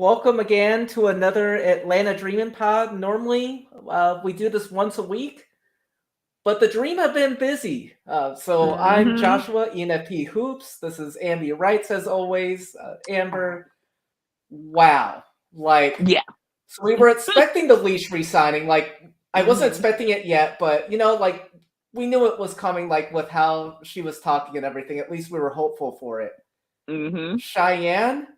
Welcome again to another Atlanta Dreamin' Pod. Normally, we do this once a week, but the Dream have been busy. So I'm Hmm. Joshua, ENFP Hoops. This is Amber Wrights, as always. Amber, wow. Like, Yeah. so we were expecting the leash re-signing. Like, I wasn't Hmm. expecting it yet, but, like, we knew it was coming, like, with how she was talking and everything. At least we were hopeful for it. Hmm. Cheyenne,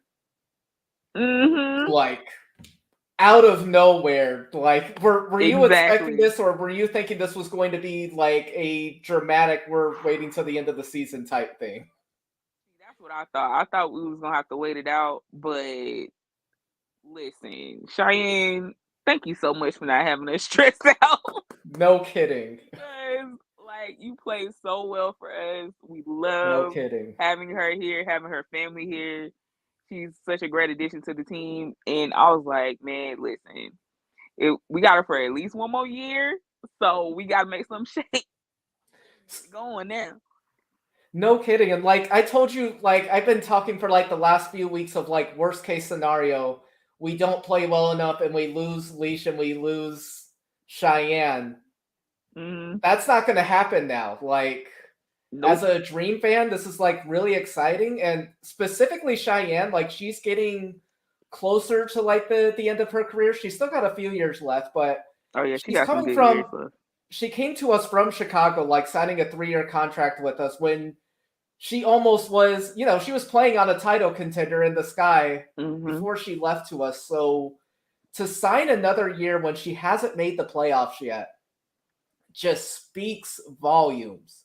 Hmm. like, out of nowhere. Like, were you expecting Exactly. this, or were you thinking this was going to be like a dramatic "we're waiting till the end of the season" type thing? That's what I thought. I thought we was gonna have to wait it out, but listen, Cheyenne, thank you so much for not having us stressed out. No kidding. Because you played so well for us. We No love kidding. having her here, having her family here. She's such a great addition to the team. And I was like, man, listen, we got her for at least one more year. So we gotta make some shake. Get it going now. No kidding. And like I told you, like I've been talking for like the last few weeks of like worst case scenario, we don't play well enough and we lose Leash and we lose Cheyenne. Mm-hmm. That's not going to happen now. Like, as Nope. a Dream fan, this is like really exciting, and specifically Cheyenne, like she's getting closer to like the end of her career. She's still got a few years left, but Oh yeah, she she's got some coming good years from. left. She came to us from Chicago, like signing a 3-year contract with us when she almost was. She was playing on a title contender in the sky Mm-hmm. before she left to us. So to sign another year when she hasn't made the playoffs yet just speaks volumes.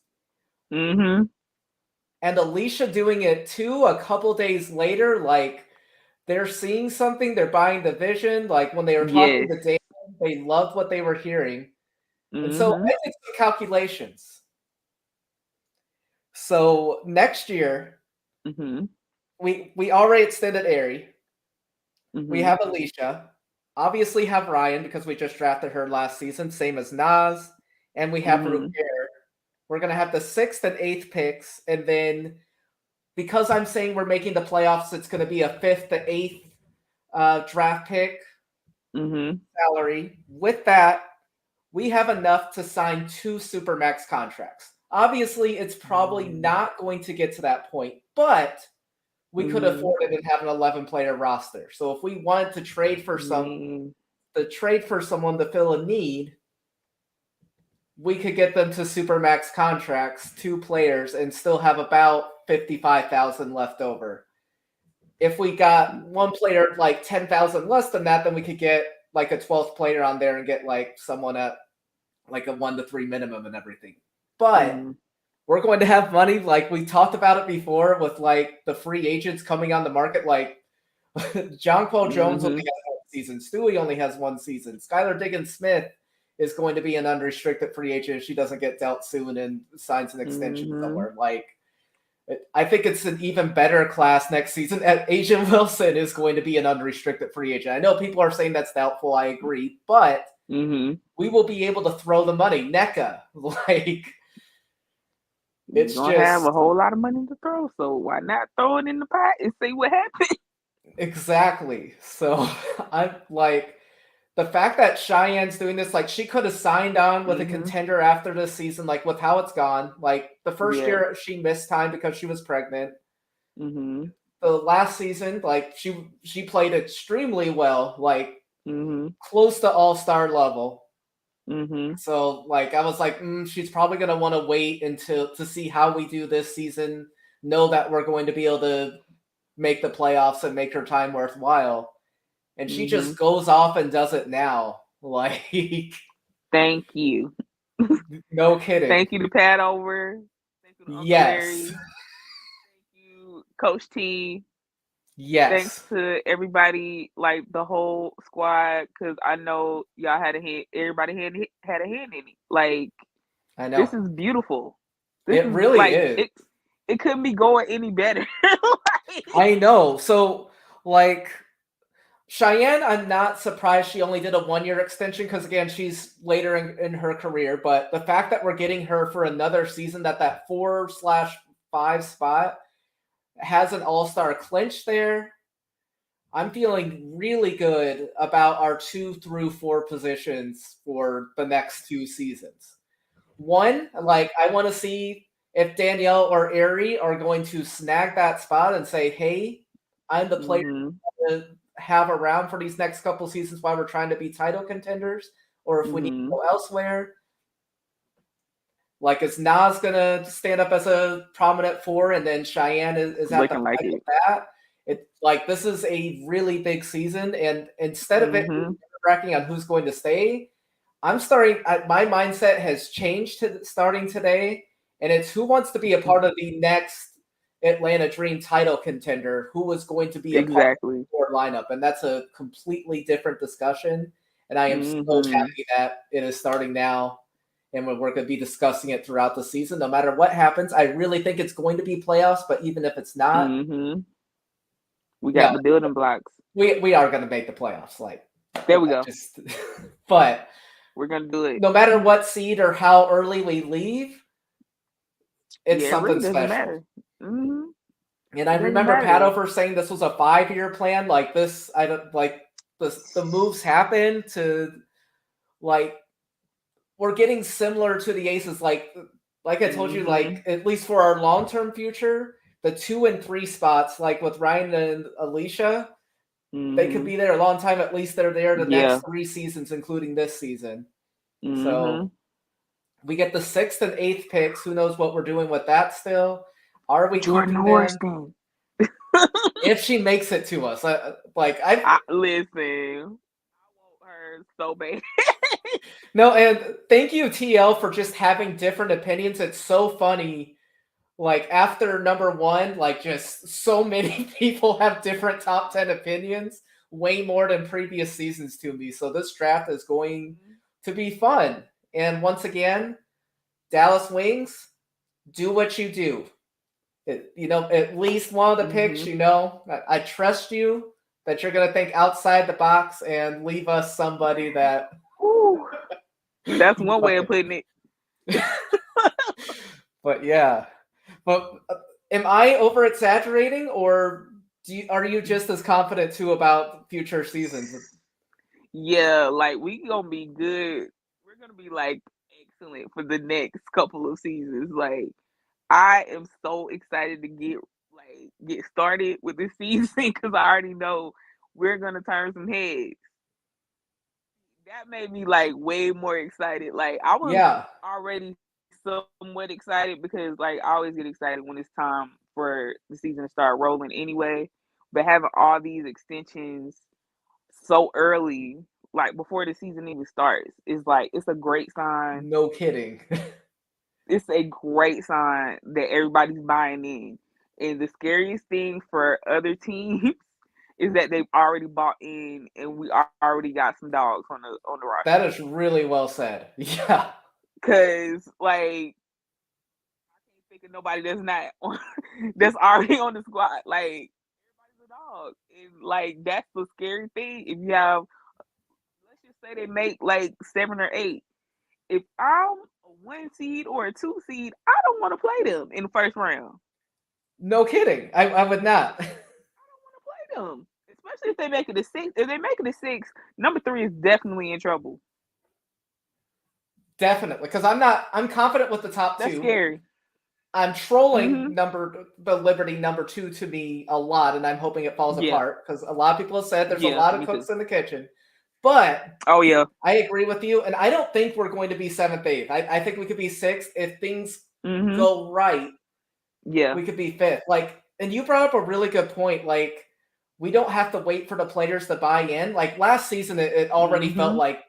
Mm-hmm. And Allisha doing it too a couple days later, like they're seeing something, they're buying the vision. Like when they were talking Yes. to Dan, they loved what they were hearing. And so Mm-hmm. I did some calculations. So next year, Mm-hmm. we already extended Aerie. We Mm-hmm. have Allisha. Obviously have Ryan because we just drafted her last season, same as Nas. And we have Root Mm-hmm. Bear. We're gonna have the 6th and 8th picks, and then because I'm saying we're making the playoffs, it's going to be a 5th to 8th draft pick Mm-hmm. salary. With that, we have enough to sign 2 supermax contracts. Obviously, it's probably not going to get to that point, but we could Mm-hmm. afford it and have an 11-player roster. So if we wanted to trade for Man. someone to fill a need, we could get them to supermax contracts, 2 players, and still have about 55,000 left over. If we got one player like 10,000 less than that, then we could get like a 12th player on there and get like someone at like a 1 to 3 minimum and everything. But Mm-hmm. we're going to have money. Like we talked about it before with like the free agents coming on the market. Like John Paul Jones only Mm-hmm. has 1 season. Stewie only has 1 season. Skylar Diggins Smith is going to be an unrestricted free agent if she doesn't get dealt soon and signs an extension Mm-hmm. somewhere. Like I think it's an even better class next season. Asian Wilson is going to be an unrestricted free agent. I know people are saying that's doubtful. I agree, but Mm-hmm. we will be able to throw the money. NECA, like You're it's gonna have a just whole lot of money to throw, so why not throw it in the pot and see what happens? exactly. So I'm like the fact that Cheyenne's doing this, like she could have signed on with a Mm-hmm. contender after this season, like with how it's gone. Like the first Yeah. year she missed time because she was pregnant. Mm-hmm. The last season, like she played extremely well, like Mm-hmm. close to all-star level. Mm-hmm. So like I was like, she's probably gonna want to wait until to see how we do this season, know that we're going to be able to make the playoffs and make her time worthwhile. And she Mm-hmm. just goes off and does it now. Like Thank you. no kidding. Thank you to Pat Over. Thank you to Uncle Yes. Larry. Thank you, Coach T. Thanks Yes. to everybody, like the whole squad, because I know y'all had a hand. Everybody had a hand in it. Like I this know. is beautiful. This It is really like is. it. It couldn't be going any better. Like, I know. So like Cheyenne, I'm not surprised she only did a 1-year extension because again, she's later in her career. But the fact that we're getting her for another season, that 4/5 spot has an all-star clinch there. I'm feeling really good about our 2 through 4 positions for the next 2 seasons. One, like I want to see if Danielle or Ari are going to snag that spot and say, "Hey, I'm the player to have around for these next couple seasons while we're trying to be title contenders," or if we need to go elsewhere. Like, is Nas gonna stand up as a prominent 4, and then Cheyenne is at the Looking like height of it. that? It's like this is a really big season, and instead of it racking on who's going to stay, I'm starting. My mindset has changed to starting today, and it's who wants to be a part of the next Atlanta Dream title contender, who is going to be a part of the core lineup, and that's a completely different discussion. And I am so happy that it is starting now, and we're going to be discussing it throughout the season. No matter what happens, I really think it's going to be playoffs. But even if it's not, we got the building blocks. We are going to make the playoffs. Like there we go. But we're going to do it. No matter what seed or how early we leave, it's something really special. Matter. And I remember Pat Over saying this was a 5-year plan. Like this, I don't like the moves happen to like we're getting similar to the Aces. Like I told you, like at least for our long-term future, the 2 and 3 spots, like with Ryan and Allisha, they could be there a long time. At least they're there the next 3 seasons, including this season. So we get the 6th and 8th picks. Who knows what we're doing with that still? Are we Jordan keeping them? If she makes it to us, listen, I want her so bad. No, and thank you, TL, for just having different opinions. It's so funny. Like after number 1, like just so many people have different top 10 opinions, way more than previous seasons to me. So this draft is going to be fun. And once again, Dallas Wings, do what you do. At least one of the picks, I trust you that you're going to think outside the box and leave us somebody that. That's one way of putting it. But yeah. But am I over exaggerating, or are you just as confident too about future seasons? Yeah, like we gonna be good. We're gonna be like excellent for the next couple of seasons. Like I am so excited to get started with this season because I already know we're gonna turn some heads. That made me like way more excited. Like I was already somewhat excited because like I always get excited when it's time for the season to start rolling anyway. But having all these extensions so early, like before the season even starts, is like it's a great sign. No kidding. It's a great sign that everybody's buying in. And the scariest thing for other teams is that they've already bought in and we already got some dogs on the roster. That is really well said. Yeah. Cause like I can't think of nobody that's not that's already on the squad. Like everybody's a dog. And like that's the scary thing. If you have let's just say they make like 7 or 8. If I'm a 1 seed or a 2 seed, I don't want to play them in the first round. No kidding. I would not. I don't want to play them. Especially if they make it a 6. If they make it a 6, number 3 is definitely in trouble. Definitely. Because I'm confident with the top 2. That's scary. I'm trolling the Liberty number 2 to me a lot, and I'm hoping it falls apart because a lot of people have said there's a lot of cooks in the kitchen. But I agree with you, and I don't think we're going to be 7th, 8th. I think we could be 6th if things go right. Yeah, we could be 5th. Like, and you brought up a really good point. Like, we don't have to wait for the players to buy in. Like last season, it already felt like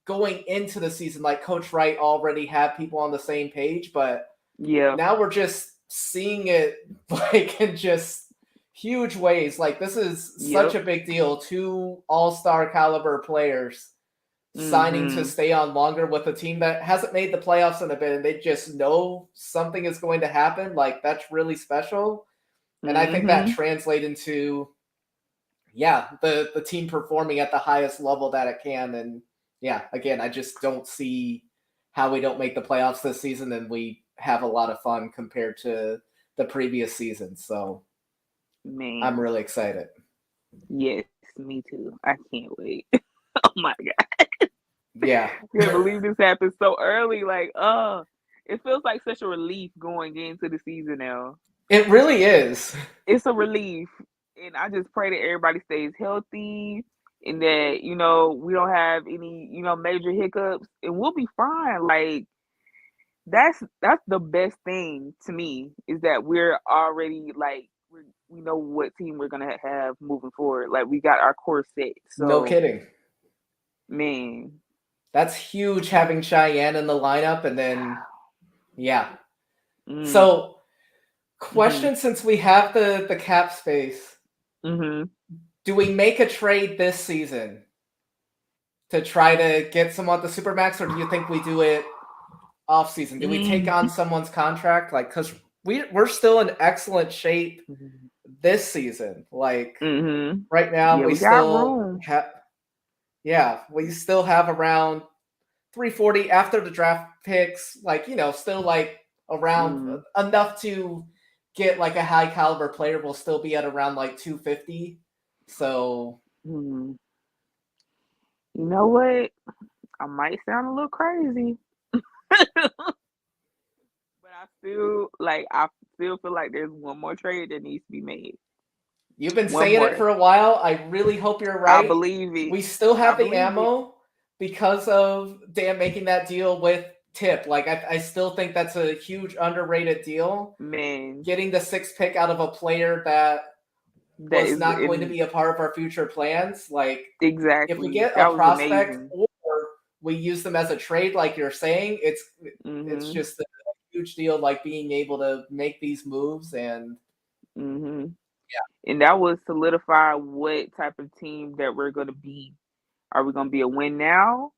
going into the season, like Coach Wright already had people on the same page. But now we're just seeing it like in just huge ways. Like this is such a big deal. 2 all-star caliber players signing to stay on longer with a team that hasn't made the playoffs in a bit, and they just know something is going to happen. Like that's really special. And I think that translates into the team performing at the highest level that it can. And again, I just don't see how we don't make the playoffs this season and we have a lot of fun compared to the previous season. So I'm really excited. Yes. me too. I can't wait. Oh my god. Yeah. I can't believe this happened so early. Like, it feels like such a relief going into the season now. It really is. It's a relief. And I just pray that everybody stays healthy and that, we don't have any, major hiccups and we'll be fine. Like that's the best thing to me is that we're already like we know what team we're gonna have moving forward. Like we got our core set. No So kidding. man. That's huge having Cheyenne in the lineup, and then yeah. Mm. So question, since we have the cap space, do we make a trade this season to try to get someone at the Supermax, or do you think we do it off season? Do we take on someone's contract? Like, because we're still in excellent shape this season. Like right now, we still have. Yeah, we still have around 340 after the draft picks. Like, still like around enough to get like a high caliber player. Will still be at around like 250. So, you know what? I might sound a little crazy, but I feel like there's one more trade that needs to be made. You've been saying it for a while. I really hope you're right. I believe it. We still have the ammo because of Dan making that deal with Tip. Like, I still think that's a huge underrated deal. Man, getting the 6th pick out of a player that was not going to be a part of our future plans. Like, exactly. If we get a prospect or we use them as a trade, like you're saying, it's just a huge deal. Like being able to make these moves and and that would solidify what type of team that we're going to be. Are we going to be a win now,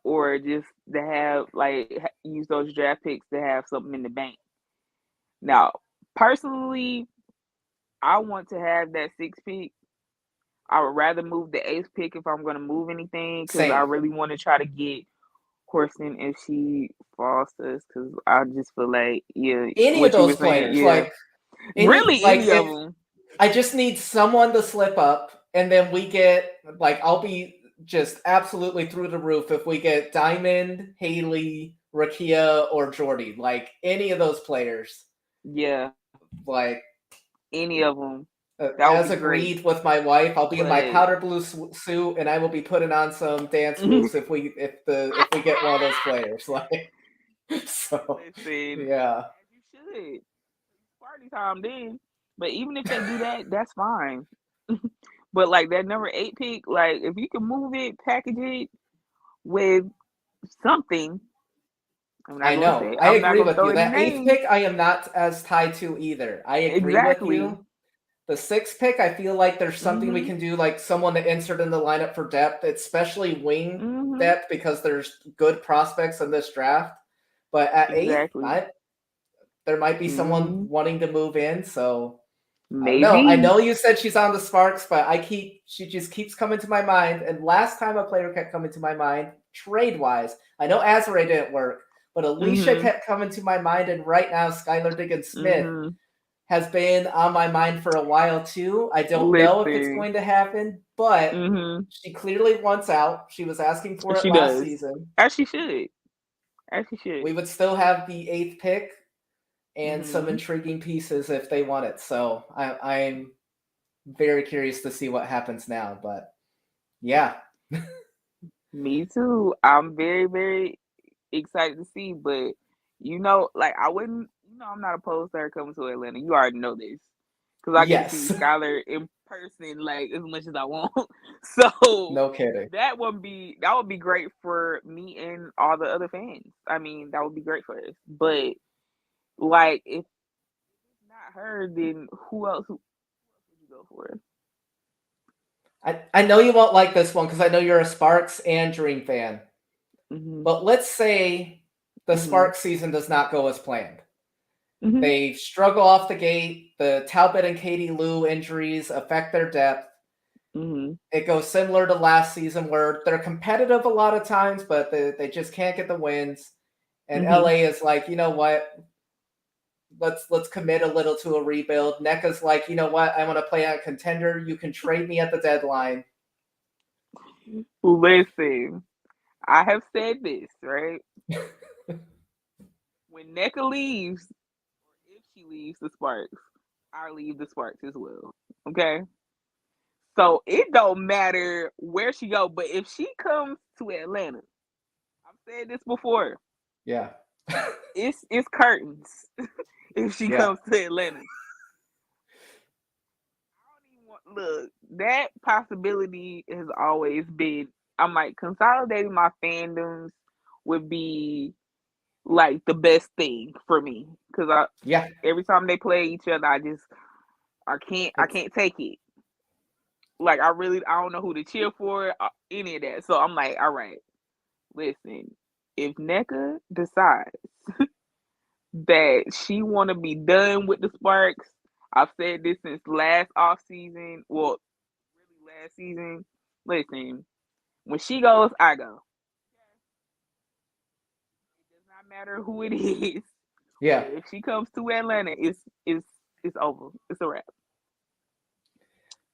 or just to have use those draft picks to have something in the bank? Now, personally, I want to have that 6th pick. I would rather move the 8th pick if I'm going to move anything, because I really want to try to get Houston if she falls to us, because I just feel like any of those players, any of them. I just need someone to slip up, and then we get I'll be just absolutely through the roof if we get Diamond, Haley, Rakia, or Jordy. Like any of those players. Yeah. Like any of them. As agreed with my wife, I'll be in my powder blue suit, and I will be putting on some dance moves if we get one of those players. So yeah, you should. Party time then. But even if they do that, that's fine. But that number 8 pick, if you can move it, package it with something. I know. I agree with you. That 8th pick, I am not as tied to either. I agree with you. The 6th pick, I feel like there's something we can do, like someone to insert in the lineup for depth, especially wing depth, because there's good prospects in this draft. But at 8, there might be someone wanting to move in. So maybe. I know you said she's on the Sparks, but she just keeps coming to my mind. And last time a player kept coming to my mind, trade-wise, I know Azure didn't work, but Allisha kept coming to my mind. And right now, Skylar Diggins-Smith has been on my mind for a while too. I don't know if it's going to happen, but she clearly wants out. She was asking for it last season. As she should. We would still have the 8th pick and some intriguing pieces if they want it. So I'm very curious to see what happens now. But yeah. Me too. I'm very, very excited to see. But I wouldn't. I'm not opposed to her coming to Atlanta. You already know this, because I get to see Skylar in person as much as I want. So no kidding. That would be great for me and all the other fans. I mean, that would be great for us. But if it's not her, then who else would you go for? I know you won't like this one because I know you're a Sparks and Dream fan. But let's say the Sparks season does not go as planned. They struggle off the gate. The Talbot and Katie Lou injuries affect their depth. It goes similar to last season where they're competitive a lot of times, but they just can't get the wins. And LA is like, you know what? let's commit a little to a rebuild. NECA's like, you know what? I want to play on a contender. You can trade me at the deadline. Listen, I have said this, right? When NECA leaves, or if she leaves the Sparks, I leave the Sparks as well. Okay? So it don't matter where she go, but if she comes to Atlanta, I've said this before. Yeah. It's curtains if she Yeah. comes to Atlanta. I don't even want look, that possibility has always been I'm like consolidating my fandoms would be like the best thing for me because Yeah. every time they play each other, I can't take it. Like I don't know who to cheer for, any of that. So I'm like, all right, listen, if NECA decides that she want to be done with the Sparks, I've said this since last off season. Well, really last season. Listen, when she goes, I go. It does not matter who it is. Yeah. But if she comes to Atlanta, it's over. It's a wrap.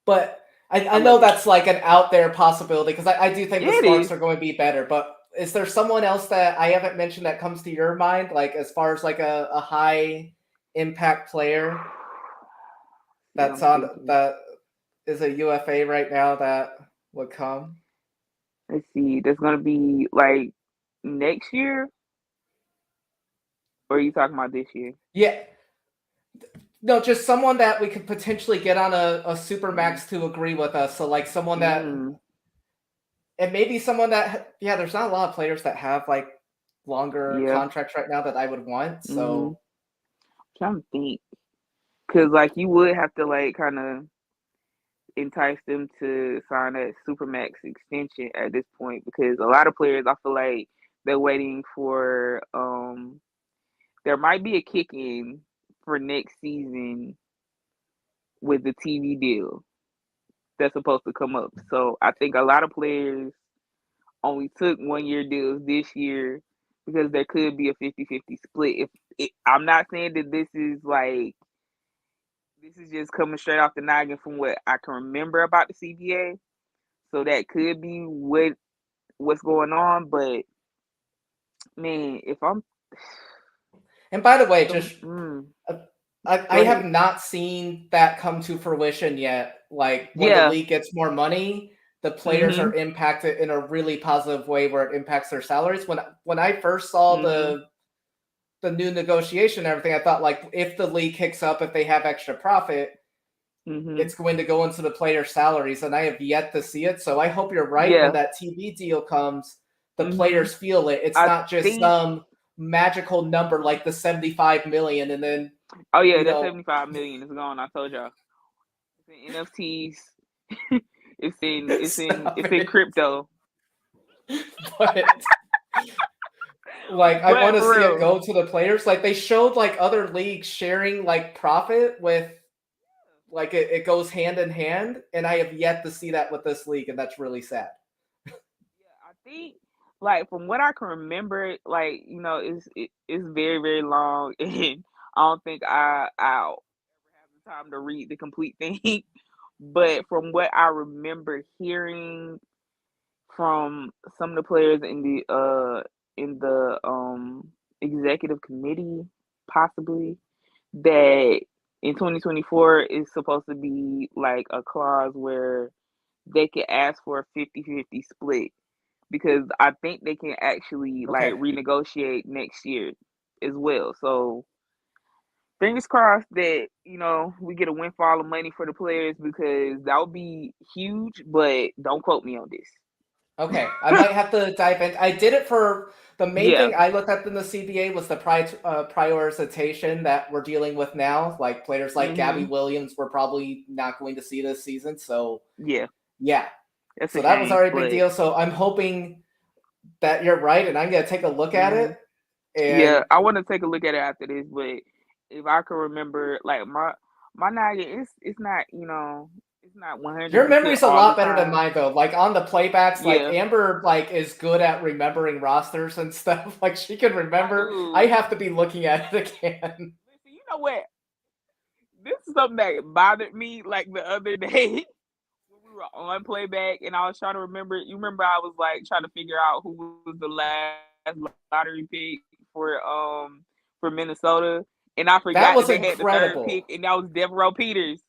But I know that's like an out there possibility because I do think the Sparks is. are going to be better. But is there someone else that I haven't mentioned that comes to your mind, like as far as like a high impact player that's on that is a UFA right now that would come? Let's see. There's gonna be like next year, or are you talking about this year? Yeah. No, just someone that we could potentially get on a super max to agree with us. So like someone that, and maybe someone that, yeah, there's not a lot of players that have like longer contracts right now that I would want. So I'm trying to think, because like you would have to like kind of entice them to sign that supermax extension at this point because a lot of players I feel like they're waiting for there might be a kick in for next season with the TV deal that's supposed to come up. So I think a lot of players only took 1 year deals this year because there could be a 50-50 split. I'm not saying that this is just coming straight off the noggin from what I can remember about the CBA. So that could be what's going on, but man, if I'm and by the way, just I have not seen that come to fruition yet. Like when the league gets more money, the players are impacted in a really positive way where it impacts their salaries. When I first saw the new negotiation and everything, I thought like if the league kicks up, if they have extra profit, it's going to go into the player salaries, and I have yet to see it. So I hope you're right. When that TV deal comes, the players feel it. It's not just some magical number like the 75 million, and then that 75 million is gone. I told y'all, it's in NFTs. it's in crypto. But like I want to see it go to the players. Like they showed like other leagues sharing like profit with like it goes hand in hand, and I have yet to see that with this league, and that's really sad. Yeah, I think like from what I can remember, like it's very very long, and I don't think I'll ever have the time to read the complete thing. But from what I remember hearing from some of the players in the executive committee, possibly that in 2024 is supposed to be like a clause where they can ask for a 50-50 split because I think they can actually like renegotiate next year as well. So fingers crossed that we get a windfall of money for the players because that would be huge. But don't quote me on this. Okay, I might have to dive in. I did it for the main thing I looked at in the CBA was the prioritization that we're dealing with now. Like players like Gabby Williams, we're probably not going to see this season. So yeah. So that was already a big deal. So I'm hoping that you're right, and I'm gonna take a look at it. And I want to take a look at it after this, but if I can remember, like my noggin, it's not it's not 100%. Your memory's a lot better than mine, though. Like on the playbacks, like Amber, like is good at remembering rosters and stuff. Like she can remember. I have to be looking at it again. know what? This is something that bothered me like the other day when we were on playback and I was trying to remember. You remember I was like trying to figure out who was the last lottery pick for Minnesota, and I That forgot that was they had the third pick, incredible. and that was Devereaux Peters.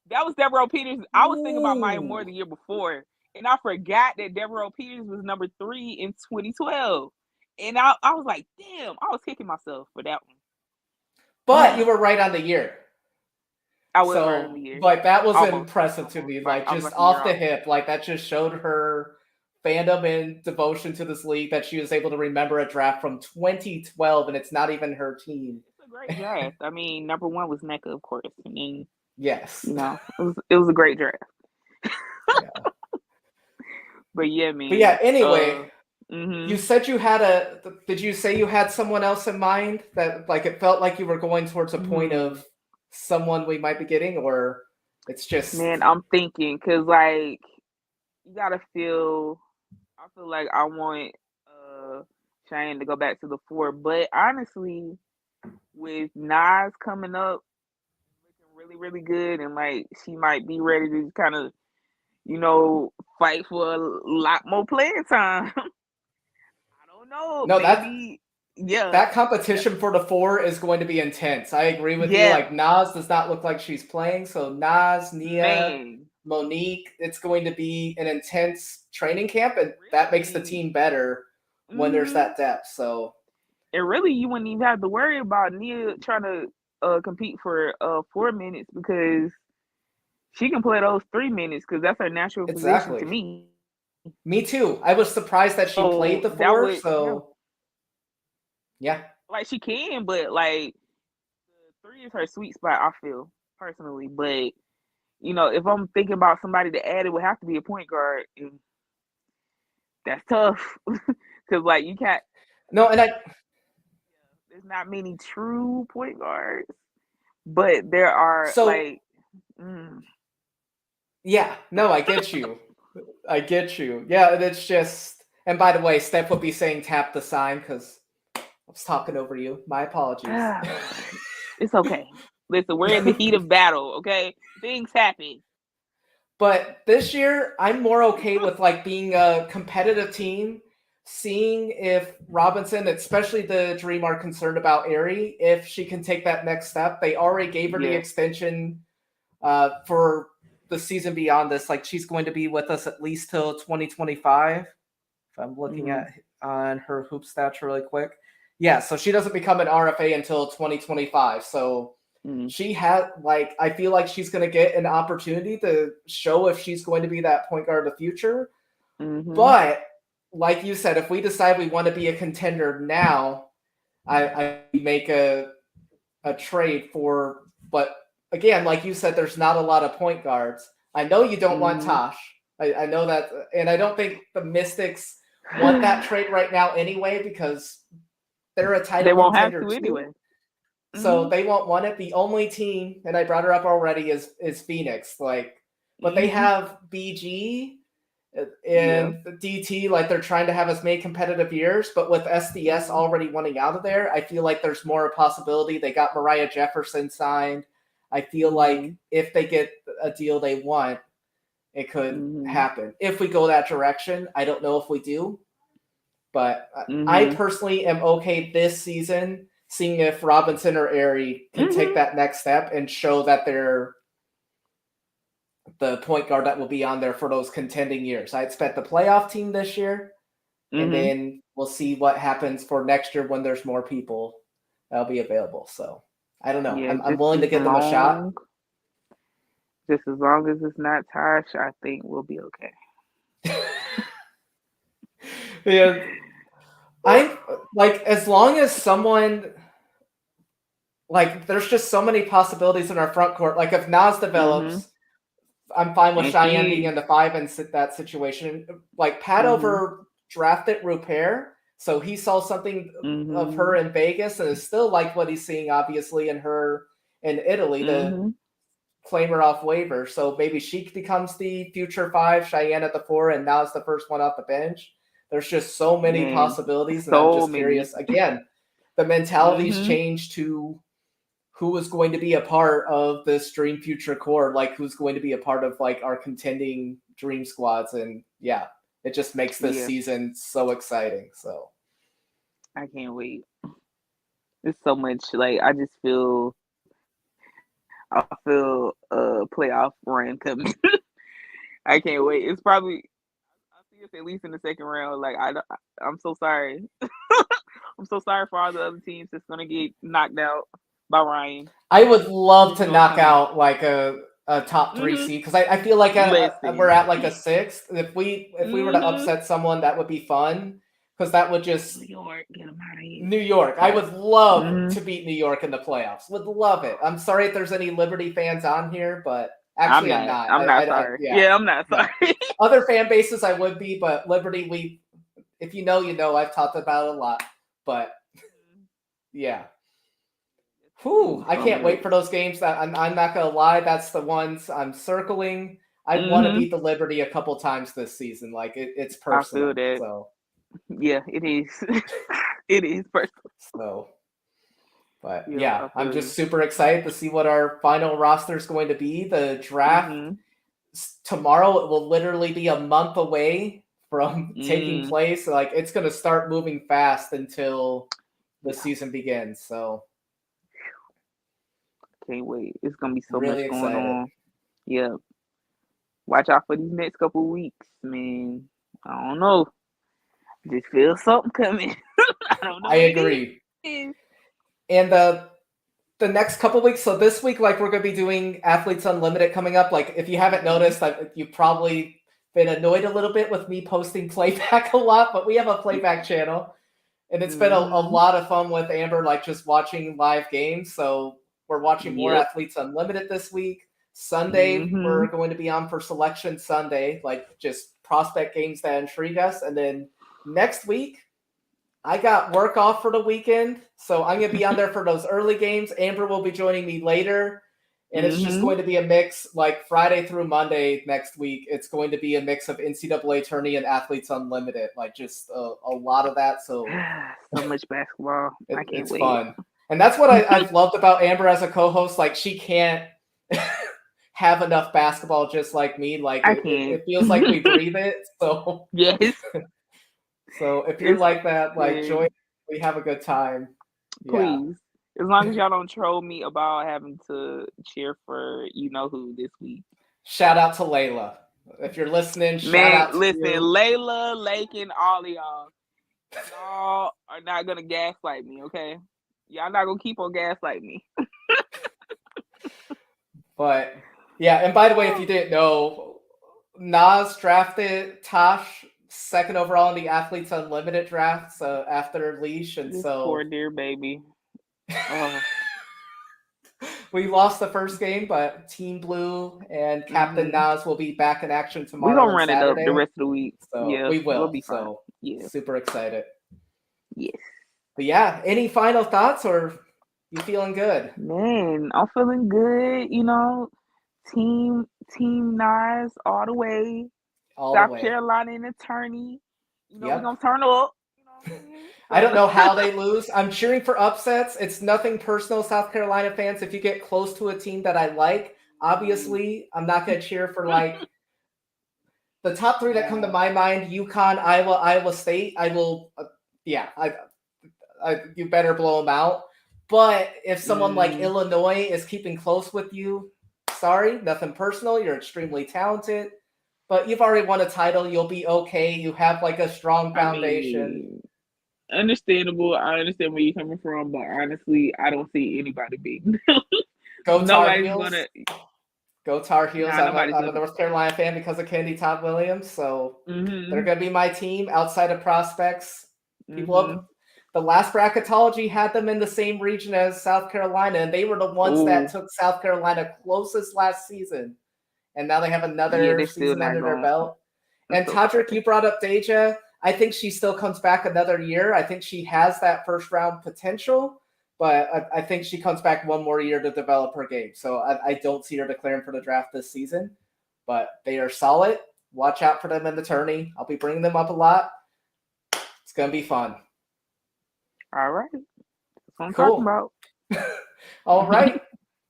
That was Devereaux Peters. I was thinking about Maya Moore Ooh. the year before, and I forgot that Devereaux Peters was number 3 in 2012. And I was like, damn, I was kicking myself for that But you one. were right on the year. I was right in So, the year. like, that was Almost. impressive to me. Right. Like, I was just like a year off the off. hip, like, that just showed her fandom and devotion to this league that she was able to remember a draft from 2012, and it's not even her team. It's a great draft. I mean, number 1 was NECA, of course. I mean, Yes. it was a great draft. Yeah. But yeah, man. But yeah, anyway, Mm-hmm. you said you had did you say you had someone else in mind that, like, it felt like you were going towards a point of someone we might be getting, or it's just... Man, I'm thinking, because, like, you gotta feel, I feel like I want Cheyenne to go back to the 4, but honestly, with Nas coming up, looking really, really good, and like she might be ready to kind of, fight for a lot more playing time. I don't know. No, Maybe, yeah. that competition for the 4 is going to be intense. I agree with you. Like, Nas does not look like she's playing, so Nas, Nia, Man. Monique, it's going to be an intense training camp, and that makes the team better when there's that depth. So, and really, you wouldn't even have to worry about Nia trying to compete for 4 minutes, because she can play those 3 minutes, because that's her natural position to me. Me too. I was surprised that she played the 4, so yeah. Like, she can, but like the 3 is her sweet spot, I feel, personally. But if I'm thinking about somebody to add, it would have to be a point guard, and that's tough. Because like you can't. No, and there's not many true point guards, but there are Yeah, no, I get you. I get you. Yeah, and it's just... And by the way, Steph would be saying tap the sign because I was talking over you. My apologies. It's okay. Listen, we're in the heat of battle, okay? Things happen. But this year, I'm more okay with like being a competitive team, seeing if Robinson, especially the Dream, are concerned about Aerie, if she can take that next step. They already gave her the extension for the season beyond this. Like, she's going to be with us at least till 2025. If I'm looking at on her hoop stats really quick. Yeah, so she doesn't become an RFA until 2025. So she had, like, I feel like she's going to get an opportunity to show if she's going to be that point guard of the future. But like you said, if we decide we want to be a contender now, I make a trade for... But again, like you said, there's not a lot of point guards. I know you don't want Tosh. I know that, and I don't think the Mystics want that trade right now anyway, because they're a title contender. They won't have to anyway. So they won't want it. The only team, and I brought her up already, is Phoenix. Like, but they have BG and DT. Like, they're trying to have as many competitive years, but with SDS already wanting out of there, I feel like there's more a possibility. They got Mariah Jefferson signed. I feel like if they get a deal they want, it could happen. If we go that direction, I don't know if we do. But I personally am okay this season seeing if Robinson or Aerie can take that next step and show that they're the point guard that will be on there for those contending years. I expect the playoff team this year, and then we'll see what happens for next year when there's more people that'll be available. So I don't know. Yeah, I'm willing to give them a shot. Just as long as it's not Tosh, I think we'll be okay. Yeah. I like, as long as someone, like, there's just so many possibilities in our front court. Like, if Nas develops, I'm fine with Cheyenne being in the 5 and that situation. Like, Padover drafted Rupert, so he saw something of her in Vegas and is still like what he's seeing, obviously, in her in Italy to claim her off waiver. So maybe she becomes the future 5, Cheyenne at the 4, and Nas the first one off the bench. There's just so many possibilities, and I'm just curious. Again, the mentality's changed to who is going to be a part of this Dream Future core, like who's going to be a part of like our contending Dream squads, and yeah, it just makes this season so exciting. So I can't wait. It's so much like I feel a playoff run coming. I can't wait. It's probably I'll see us at least in the second round. Like I'm so sorry. I'm so sorry for all the other teams that's gonna get knocked out by Ryan. I would love to knock out like a top 3 seed, because I feel like we're at like a 6th. If we were to upset someone, that would be fun, because that would just New York, get them out of here. New York. I would love to beat New York in the playoffs. Would love it. I'm sorry if there's any Liberty fans on here, but actually I'm not. I'm not sorry. I'm not sorry. Other fan bases I would be, but Liberty, if you know, you know. I've talked about it a lot, but yeah. Whew, I can't wait for those games. I'm not gonna lie, that's the ones I'm circling. I want to beat the Liberty a couple times this season. Like it's personal. I feel that. So yeah, it is. It is personal. So, but yeah, I'm just super excited to see what our final roster is going to be. The draft tomorrow, it will literally be a month away from taking place. Like it's going to start moving fast until the season begins. So. Can't wait. It's gonna be so really much going on. Yeah. Watch out for these next couple of weeks, man. I don't know. Just feel something coming. I don't know. I agree. And the next couple weeks, so this week, like we're gonna be doing Athletes Unlimited coming up. Like if you haven't noticed, you've probably been annoyed a little bit with me posting playback a lot, but we have a playback channel, and it's been a lot of fun with Amber, like just watching live games. So we're watching more Athletes Unlimited this week. Sunday, we're going to be on for Selection Sunday, like just prospect games that intrigue us. And then next week, I got work off for the weekend, so I'm going to be on there for those early games. Amber will be joining me later, and it's just going to be a mix, like Friday through Monday next week. It's going to be a mix of NCAA Tourney and Athletes Unlimited, like just a lot of that. So much basketball. I can't it's wait. Fun. And that's what I've loved about Amber as a co-host. Like she can't have enough basketball just like me. Like it feels like we breathe it. So yes. So if you're like that, like join. We have a good time. Please, as long as y'all don't troll me about having to cheer for you know who this week. Shout out to Layla. If you're listening, shout out to listen, you. Layla, Lake, and all of y'all. Y'all are not gonna gaslight me, okay? Y'all not gonna keep on gaslighting me. But yeah, and by the way, if you didn't know, Nas drafted Tosh 2nd overall in the Athletes Unlimited draft, so after Leash, and this so poor dear baby. Oh. We lost the first game, but Team Blue and Captain Nas will be back in action tomorrow. We're gonna run Saturday. It up the rest of the week. So yeah, we will. We'll be fine. So yeah, super excited. Yes. But yeah, any final thoughts, or you feeling good? Man, I'm feeling good. You know, Team Nas all the way. South Carolina and attorney. You know, we're gonna turn up. You know I don't know how they lose. I'm cheering for upsets. It's nothing personal, South Carolina fans. If you get close to a team that I like, obviously, I'm not going to cheer for like the top 3 that come to my mind: UConn, Iowa State. I will, you better blow them out. But if someone like Illinois is keeping close with you, sorry, nothing personal. You're extremely talented, but you've already won a title. You'll be okay. You have like a strong foundation. Understandable. I understand where you're coming from, but honestly, I don't see anybody beating them. Go Tar Heels. Go Tar Heels. I'm a North Carolina fan because of Kennedy Todd Williams, so they're going to be my team outside of prospects. People up. The last bracketology had them in the same region as South Carolina, and they were the ones that took South Carolina closest last season. And now they have another season under their belt. And Todrick, you brought up Deja. I think she still comes back another year. I think she has that first round potential, but I think she comes back one more year to develop her game. So I don't see her declaring for the draft this season, but they are solid. Watch out for them in the tourney. I'll be bringing them up a lot. It's going to be fun. All right. That's what I'm talking about. All right.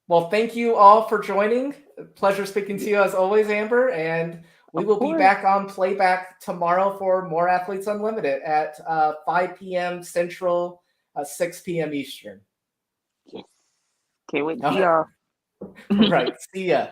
Well, thank you all for joining. Pleasure speaking to you as always, Amber. And we will be back on playback tomorrow for More Athletes Unlimited at 5 p.m. Central, 6 p.m. Eastern. Yes. Can't wait to see y'all. Right. See ya.